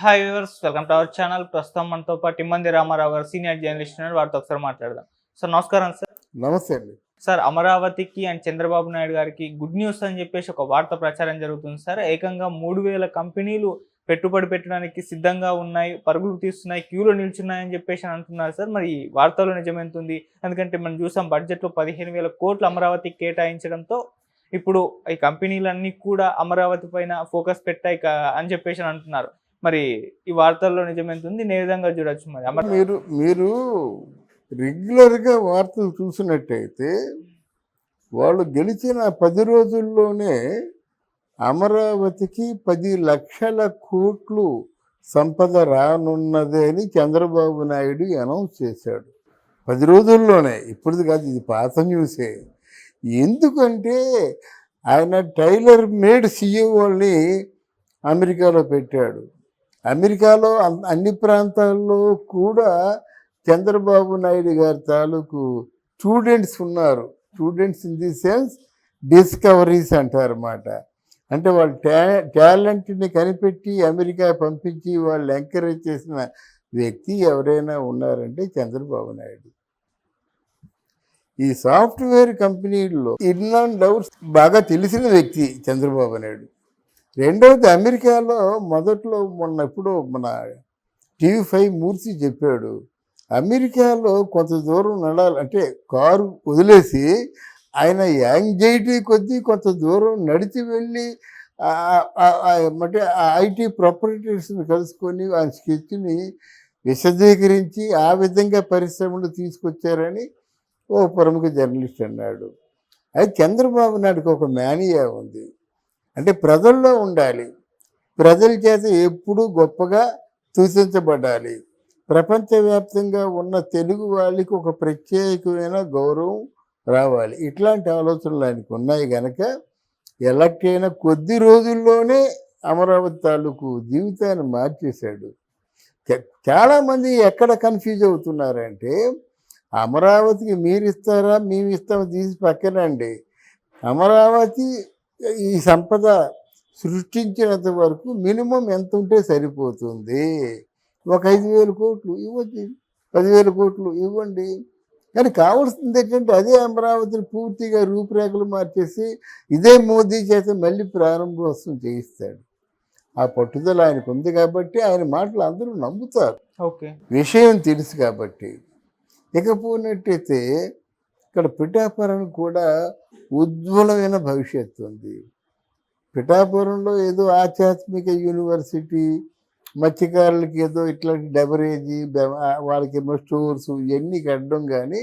Hi viewers, welcome to our channel. ప్రస్తుతం మనతో పాటు ఇమ్మంది రామారావు గారు సీనియర్ జర్నలిస్ట్ ఉన్నారు. వారితో ఒకసారి మాట్లాడదాం. సార్ నమస్కారం సార్. నమస్తే అండి. సార్, అమరావతికి అండ్ చంద్రబాబు నాయుడు గారికి గుడ్ న్యూస్ అని చెప్పేసి ఒక వార్త ప్రచారం జరుగుతుంది సార్. ఏకంగా 3,000 కంపెనీలు పెట్టుబడి పెట్టడానికి సిద్ధంగా ఉన్నాయి, పరుగులు తీస్తున్నాయి, క్యూలో నిల్చున్నాయని చెప్పేసి అంటున్నారు సార్. మరి ఈ వార్తలో నిజమెంతుంది? ఎందుకంటే మనం చూసాం బడ్జెట్లో 15,000 కోట్లు అమరావతికి కేటాయించడంతో ఇప్పుడు ఈ కంపెనీలన్నీ కూడా అమరావతి పైన ఫోకస్ పెట్టాయి అని చెప్పేసి అంటున్నారు. మరి ఈ వార్తల్లో నిజమెంతుంది? ఏ విధంగా చూడొచ్చు? మరి మీరు రెగ్యులర్గా వార్తలు చూసినట్టయితే వాళ్ళు గెలిచిన 10 రోజుల్లోనే అమరావతికి 10 లక్షల కోట్లు సంపద రానున్నదే అని చంద్రబాబు నాయుడు అనౌన్స్ చేశాడు. 10 రోజుల్లోనే, ఇప్పుడుది కాదు, ఇది పాత న్యూసే. ఎందుకంటే ఆయన టైలర్ మేడ్ సీఈఓల్ని అమెరికాలో పెట్టాడు. అమెరికాలో అన్ని ప్రాంతాల్లో కూడా చంద్రబాబు నాయుడు గారి తాలూకు స్టూడెంట్స్ ఉన్నారు. Students in the sense discoveries అంటారన్నమాట. అంటే వాళ్ళు టాలెంట్ని కనిపెట్టి అమెరికా పంపించి వాళ్ళు ఎంకరేజ్ చేసిన వ్యక్తి ఎవరైనా ఉన్నారంటే చంద్రబాబు నాయుడు. ఈ సాఫ్ట్వేర్ కంపెనీల్లో ఇన్ అండ్ అవుట్స్ బాగా తెలిసిన వ్యక్తి చంద్రబాబు నాయుడు. రెండవది, అమెరికాలో మొదట్లో ఎప్పుడో మన TV5 మూర్తి చెప్పాడు, అమెరికాలో కొంత దూరం నడాలంటే కారు వదిలేసి ఆయన యాంగ్జైటీ కొద్దీ కొంత దూరం నడిచి వెళ్ళి అంటే IT ప్రొపరేటర్స్ని కలుసుకొని ఆ స్కెచ్ని విశదీకరించి ఆ విధంగా పరిశ్రమలు తీసుకొచ్చారని ఓ ప్రముఖ జర్నలిస్ట్ అన్నాడు. అయితే చంద్రబాబు నాయుడుకి ఒక మేనియా ఉంది. అంటే ప్రజల్లో ఉండాలి, ప్రజల చేత ఎప్పుడూ గొప్పగా సూచించబడాలి, ప్రపంచవ్యాప్తంగా ఉన్న తెలుగు వాళ్ళకి ఒక ప్రత్యేకమైన గౌరవం రావాలి. ఇట్లాంటి ఆలోచనలు ఆయనకు ఉన్నాయి కనుక ఎలక్ట్ అయిన కొద్ది రోజుల్లోనే అమరావతి తాలూకు జీవితాన్ని మార్చేశాడు. చాలామంది ఎక్కడ కన్ఫ్యూజ్ అవుతున్నారంటే, అమరావతికి మీరు ఇస్తారా మేము ఇస్తామో తీసి పక్కనండి, అమరావతి ఈ సంపద సృష్టించినంత వరకు మినిమం ఎంత ఉంటే సరిపోతుంది. ఒక 5,000 కోట్లు ఇవ్వచ్చు, 10,000 కోట్లు ఇవ్వండి. కానీ కావాల్సింది ఏంటంటే అదే అమరావతిని పూర్తిగా రూపురేఖలు మార్చేసి ఇదే మోదీ చేత మళ్ళీ ప్రారంభోత్సవం చేయిస్తాడు. ఆ పట్టుదల ఆయనకు ఉంది కాబట్టి ఆయన మాటలు అందరూ నమ్ముతారు. ఓకే, విషయం తెలుసు కాబట్టి. ఇకపోయినట్టయితే ఇక్కడ పిఠాపురం కూడా ఉజ్వలమైన భవిష్యత్తు ఉంది. పిఠాపురంలో ఏదో ఆధ్యాత్మిక యూనివర్సిటీ, మత్స్యకారులకి ఏదో ఇట్లాంటి డెబరేజీ, వాళ్ళకేమో స్టోర్స్ ఇవన్నీ కట్టడం కానీ,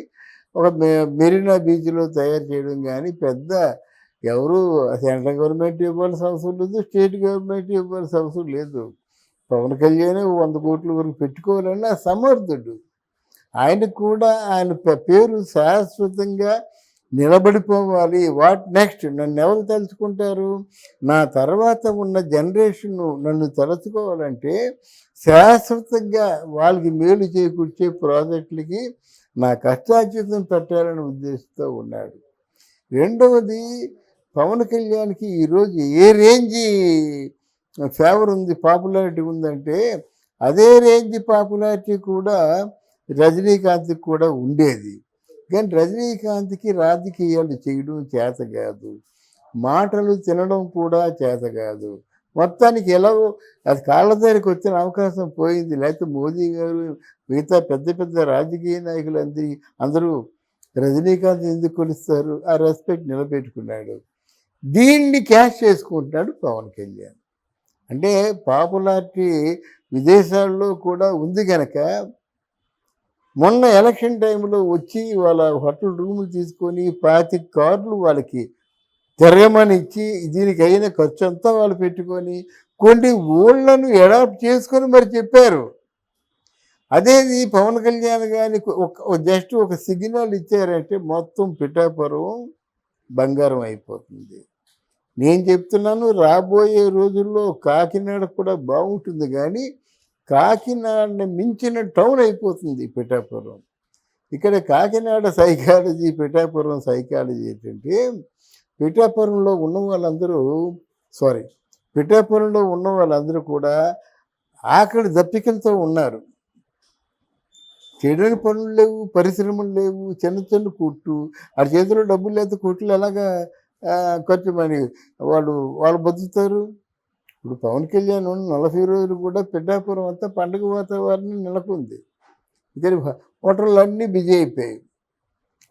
ఒక మెరీనా బీచ్లో తయారు చేయడం కానీ పెద్ద ఎవరు సెంట్రల్ గవర్నమెంట్ ఇవ్వాల్సిన అవసరం లేదు, స్టేట్ గవర్నమెంట్ ఇవ్వాల్సిన అవసరం లేదు. పవన్ కళ్యాణ్ 100 కోట్ల వరకు పెట్టుకోవాలన్నా సమర్థుడు. ఆయనకు కూడా ఆయన పేరు శాశ్వతంగా నిలబడిపోవాలి. What next? నన్ను ఎవరు తలుచుకుంటారు? నా తర్వాత ఉన్న జనరేషన్ నన్ను తలుచుకోవాలంటే శాశ్వతంగా వాళ్ళకి మేలు చేకూర్చే ప్రాజెక్టులకి నా కష్టార్జితం పెట్టాలనే ఉద్దేశంతో ఉన్నాడు. రెండవది, పవన్ కళ్యాణ్కి ఈరోజు ఏ రేంజి ఫేవర్ ఉంది, పాపులారిటీ ఉందంటే అదే రేంజ్ పాపులారిటీ కూడా రజనీకాంత్కి కూడా ఉండేది. కానీ రజనీకాంత్కి రాజకీయాలు చేయడం చేత కాదు, మాటలు తినడం కూడా చేత కాదు. మొత్తానికి ఎలాగో అది కాళ్ళ దగ్గరికి వచ్చిన అవకాశం పోయింది. లేకపోతే మోదీ గారు మిగతా పెద్ద పెద్ద రాజకీయ నాయకులు అందరూ రజనీకాంత్ ఎందుకు కొలుస్తారు? ఆ రెస్పెక్ట్ నిలబెట్టుకున్నాడు. దీన్ని క్యాష్ చేసుకుంటున్నాడు పవన్ కళ్యాణ్. అంటే పాపులారిటీ విదేశాల్లో కూడా ఉంది కనుక మొన్న ఎలక్షన్ టైంలో వచ్చి వాళ్ళ హోటల్ రూములు తీసుకొని 25 కార్లు వాళ్ళకి తిరగమని ఇచ్చి దీనికి అయిన ఖర్చు అంతా వాళ్ళు పెట్టుకొని కొన్ని ఊళ్ళను అడాప్ట్ చేసుకొని మరి చెప్పారు. అదేది పవన్ కళ్యాణ్ గారికి జస్ట్ ఒక సిగ్నల్ ఇచ్చారంటే మొత్తం పిఠాపురం బంగారం అయిపోతుంది. నేను చెప్తున్నాను, రాబోయే రోజుల్లో కాకినాడ కూడా బాగుంటుంది, కానీ కాకినాడని మించిన టౌన్ అయిపోతుంది పిఠాపురం. ఇక్కడ కాకినాడ సైకాలజీ, పిఠాపురం సైకాలజీ ఏంటంటే, పిఠాపురంలో ఉన్న వాళ్ళందరూ కూడా ఆకలి దప్పికలతో ఉన్నారు. చేయడానికి పనులు లేవు, పరిశ్రమలు లేవు, చిన్న చిన్న కొట్టు. ఆ చేతిలో డబ్బులు లేకపోతే కొట్లు ఎలాగా ఖర్చు మరి వాళ్ళు బతుకుతారు. ఇప్పుడు పవన్ కళ్యాణ్ 40 రోజులు కూడా పిఠాపురం అంతా పండుగ వాతావరణం నెలకొంది. ఇక్కడ హోటళ్ళన్నీ బిజీ అయిపోయాయి,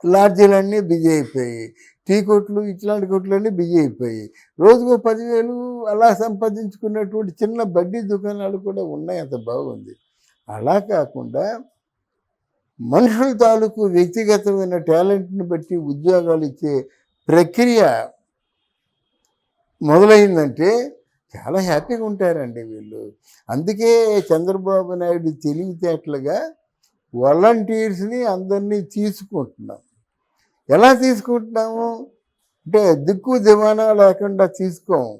లాడ్జీలన్నీ బిజీ అయిపోయాయి, టీ కొట్లు ఇట్లాంటి కొట్లన్నీ బిజీ అయిపోయాయి. రోజుకో 10,000 అలా సంపాదించుకున్నటువంటి చిన్న బడ్డీ దుకాణాలు కూడా ఉన్నాయి. అంత బాగుంది. అలా కాకుండా మనుషుల తాలూకు వ్యక్తిగతమైన టాలెంట్ని బట్టి ఉద్యోగాలు ఇచ్చే ప్రక్రియ మొదలైందంటే చాలా హ్యాపీగా ఉంటారండి వీళ్ళు. అందుకే చంద్రబాబు నాయుడు తెలివితేటలుగా వాలంటీర్స్ని అందరినీ తీసుకుంటున్నాం. ఎలా తీసుకుంటున్నాము అంటే దిక్కు దివానా లేకుండా తీసుకోము.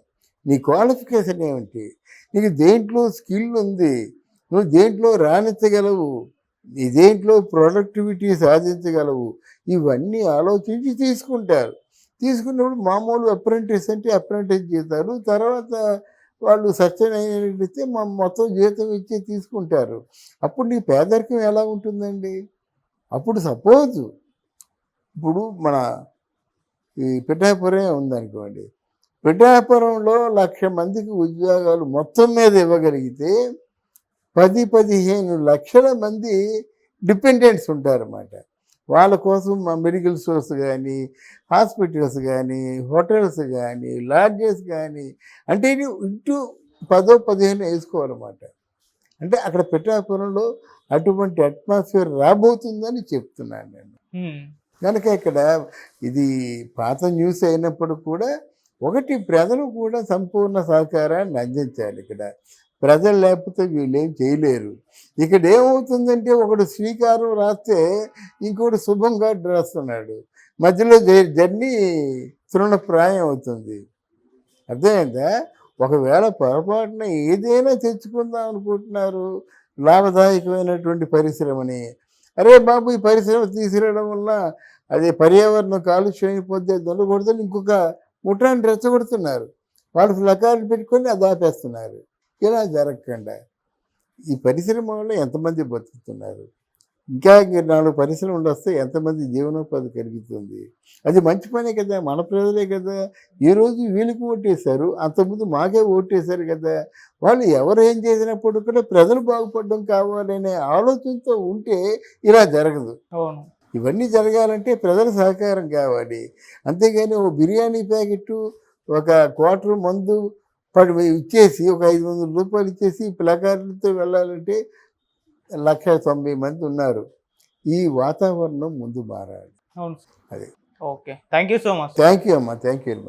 నీ క్వాలిఫికేషన్ ఏమిటి, నీకు దేంట్లో స్కిల్ ఉంది, నువ్వు దేంట్లో రాణించగలవు, నీ దేంట్లో ప్రొడక్టివిటీ సాధించగలవు, ఇవన్నీ ఆలోచించి తీసుకుంటారు. తీసుకున్నప్పుడు మామూలు అప్రెంటిస్ అంటే అప్రెంటిస్ జీతాలు, తర్వాత వాళ్ళు సస్టైన్ అయినట్లయితే మొత్తం జీతం ఇచ్చి తీసుకుంటారు. అప్పుడు నీ పేదరికం ఎలా ఉంటుందండి? అప్పుడు సపోజ్ ఇప్పుడు మన ఈ పిఠాపురం ఉందనుకోండి, పిఠాపురంలో 1,00,000 మందికి ఉద్యోగాలు మొత్తం మీద ఇవ్వగలిగితే 10-15 లక్షల మంది డిపెండెంట్స్ ఉంటారన్నమాట. వాళ్ళ కోసం మా మెడికల్ స్టోర్స్ కానీ, హాస్పిటల్స్ కానీ, హోటల్స్ కానీ, లాడ్జెస్ కానీ, అంటే ఇది ఇంటూ 10-15 వేసుకోవాలన్నమాట. అంటే అక్కడ పిఠాపురంలో అటువంటి అట్మాస్ఫియర్ రాబోతుందని చెప్తున్నాను నేను. కనుక ఇక్కడ ఇది పాత న్యూస్ అయినప్పుడు కూడా ఒకటి ప్రజలు కూడా సంపూర్ణ సహకారాన్ని అందించాలి. ఇక్కడ ప్రజలు లేకపోతే వీళ్ళేం చేయలేరు. ఇక్కడ ఏమవుతుందంటే ఒకడు శ్రీకారం రాస్తే ఇంకోటి శుభంగా రాస్తున్నాడు, మధ్యలో జర్నీ తృణప్రాయం అవుతుంది. అర్థమైందా? ఒకవేళ పొరపాటున ఏదైనా తెచ్చుకుందాం అనుకుంటున్నారు లాభదాయకమైనటువంటి పరిశ్రమని, అరే బాబు ఈ పరిశ్రమ తీసుకురావడం వల్ల అదే పర్యావరణం కాలుష్యం అయిపోతే దొండకూడదని ఇంకొక ముఠాన్ని రెచ్చగొడుతున్నారు. వాళ్ళు ప్లకార్డులు పెట్టుకొని అది ఆపేస్తున్నారు. ఇలా జరగకుండా ఈ పరిశ్రమ వల్ల ఎంతమంది బతుకుతున్నారు, ఇంకా 4 పరిశ్రమలు వస్తే ఎంతమంది జీవనోపాధి కలుగుతుంది. అది మంచి పనే కదా, మన ప్రజలే కదా. ఈరోజు వీళ్ళకి ఓటేశారు, అంతకుముందు మాకే ఓటేశారు కదా. వాళ్ళు ఎవరు ఏం చేసినప్పుడు కూడా ప్రజలు బాగుపడడం కావాలనే ఆలోచనతో ఉంటే ఇలా జరగదు. అవును. ఇవన్నీ జరగాలంటే ప్రజల సహకారం కావాలి. అంతేగాని ఓ బిర్యానీ ప్యాకెట్టు, ఒక క్వార్టర్ మందు ఇచ్చేసి ఒక 500 రూపాయలు ఇచ్చేసి ప్లకార్డులతో వెళ్ళాలంటే 1,90,000 మంది ఉన్నారు. ఈ వాతావరణం ముందు మారాలి. అవును. అదే. Okay, thank you so much. Thank you అమ్మా, థ్యాంక్ యూ వెరీ మచ్.